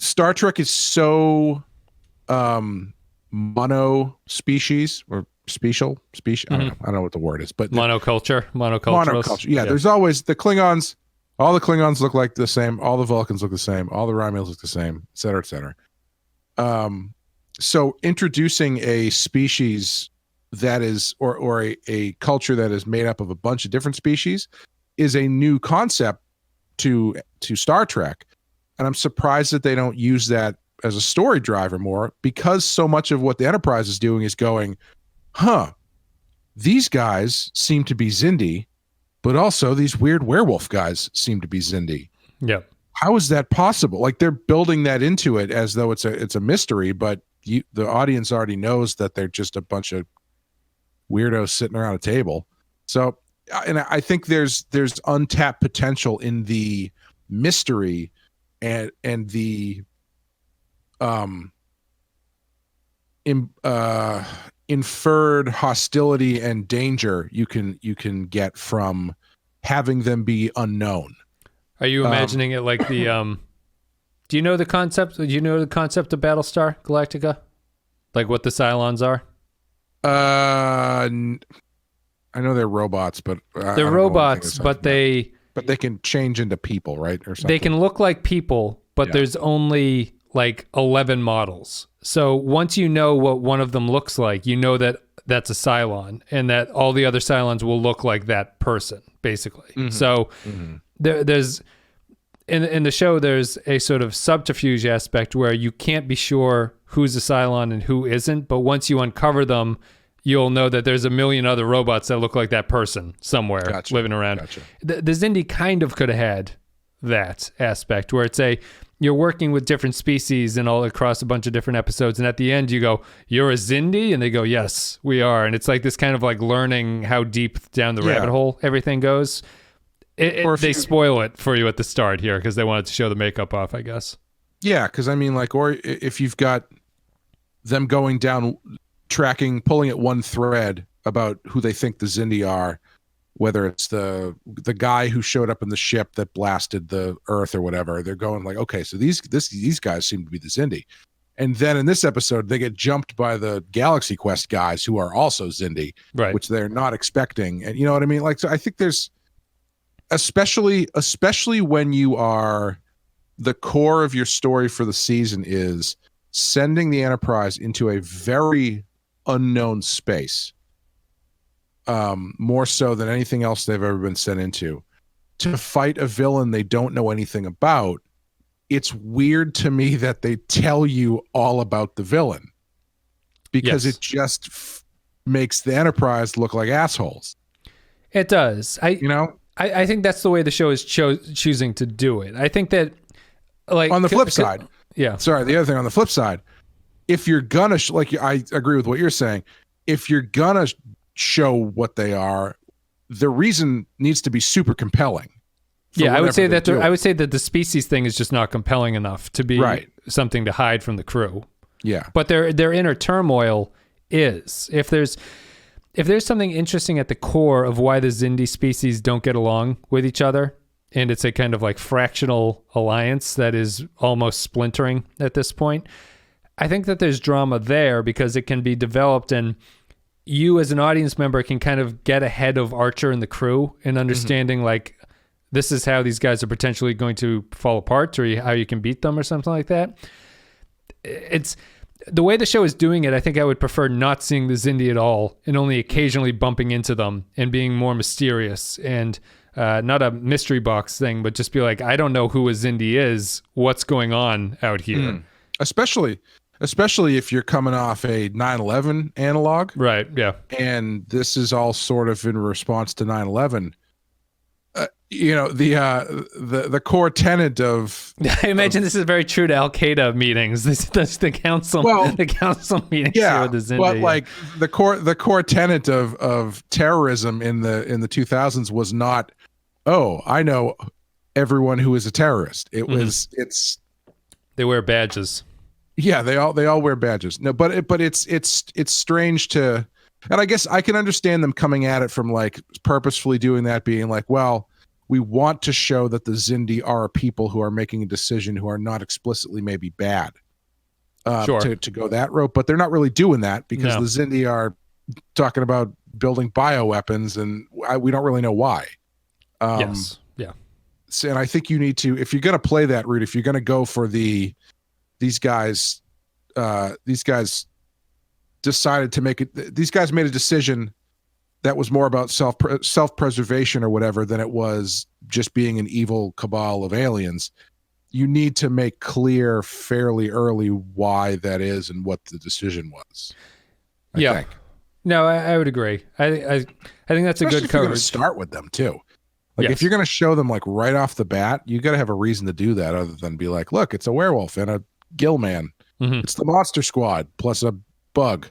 Star Trek is so mono species or special species. I don't know what the word is, but monoculture. Yeah, there's always the Klingons. All the Klingons look like the same. All the Vulcans look the same. All the Romulans look the same, et cetera, et cetera. So introducing a species that is, or a culture that is made up of a bunch of different species is a new concept to Star Trek. And I'm surprised that they don't use that as a story driver more, because so much of what the Enterprise is doing is going, these guys seem to be Xindi, but also these weird werewolf guys seem to be Xindi. Yeah. How is that possible? Like, they're building that into it as though it's a mystery, but the audience already knows that they're just a bunch of weirdos sitting around a table. So, and I think there's untapped potential in the mystery and the inferred hostility and danger you can get from having them be unknown. Are you imagining it like the do you know the concept of Battlestar Galactica? Like what the Cylons are? I know they're robots, but they're robots, but they can change into people, right? Or something. They can look like people, but there's only like 11 models. So once you know what one of them looks like, you know that that's a Cylon, and that all the other Cylons will look like that person, basically. Mm-hmm. So there's in the show, there's a sort of subterfuge aspect where you can't be sure who's a Cylon and who isn't, but once you uncover them, you'll know that there's a million other robots that look like that person somewhere living around. Gotcha. The Xindi kind of could have had that aspect where it's you're working with different species and all across a bunch of different episodes, and at the end you go, "You're a Xindi?" and they go, "Yes, we are." And it's like this kind of like learning how deep down the rabbit hole everything goes. They spoil it for you at the start here because they wanted to show the makeup off, I guess. Yeah, because I mean, like, or if you've got them going down, pulling at one thread about who they think the Xindi are, whether it's the guy who showed up in the ship that blasted the Earth or whatever, they're going like, okay, so these guys seem to be the Xindi. And then in this episode, they get jumped by the Galaxy Quest guys who are also Xindi, right, which they're not expecting. And you know what I mean? Like, so I think there's, especially when you are, the core of your story for the season is sending the Enterprise into a very unknown space, more so than anything else they've ever been sent into, to fight a villain they don't know anything about. It's weird to me that they tell you all about the villain, because it just makes the Enterprise look like assholes. It does. I think that's the way the show is choosing to do it. I think that, like, on the flip side, the other thing on the flip side, if you're gonna I agree with what you're saying. If you're gonna show what they are, the reason needs to be super compelling. I would say that the species thing is just not compelling enough to be something to hide from the crew. Yeah, but their inner turmoil is. If there's something interesting at the core of why the Xindi species don't get along with each other, and it's a kind of like fractional alliance that is almost splintering at this point, I think that there's drama there because it can be developed, and you as an audience member can kind of get ahead of Archer and the crew in understanding like, this is how these guys are potentially going to fall apart, or how you can beat them or something like that. It's the way the show is doing it. I think I would prefer not seeing the Xindi at all and only occasionally bumping into them and being more mysterious and not a mystery box thing, but just be like, I don't know who a Xindi is. What's going on out here? Especially if you're coming off a 9/11 analog. Right. Yeah. And this is all sort of in response to 9/11. The core tenet of I imagine this is very true to Al Qaeda meetings. That's the council. The council meetings. Yeah, with the Xindi, but like the core tenet of terrorism in the 2000s was not, I know everyone who is a terrorist. It was they wear badges. Yeah, they all wear badges. No, but it's strange to, and I guess I can understand them coming at it from like purposefully doing that, being like, well, we want to show that the Xindi are people who are making a decision who are not explicitly maybe bad. Sure. To go that route, but they're not really doing that because the Xindi are talking about building bioweapons, and we don't really know why. Yes. Yeah. So, and I think you need to, if you're going to play that route, if you're going to go for these guys decided to make it. These guys made a decision that was more about self-preservation or whatever than it was just being an evil cabal of aliens. You need to make clear fairly early why that is and what the decision was. I think. No, I would agree. I think that's especially a good if you're coverage. going to start with them too. Like Yes. if you're going to show them like right off the bat, you got to have a reason to do that other than be like, look, it's a werewolf and a gill man. Mhm. It's the Monster Squad plus a bug.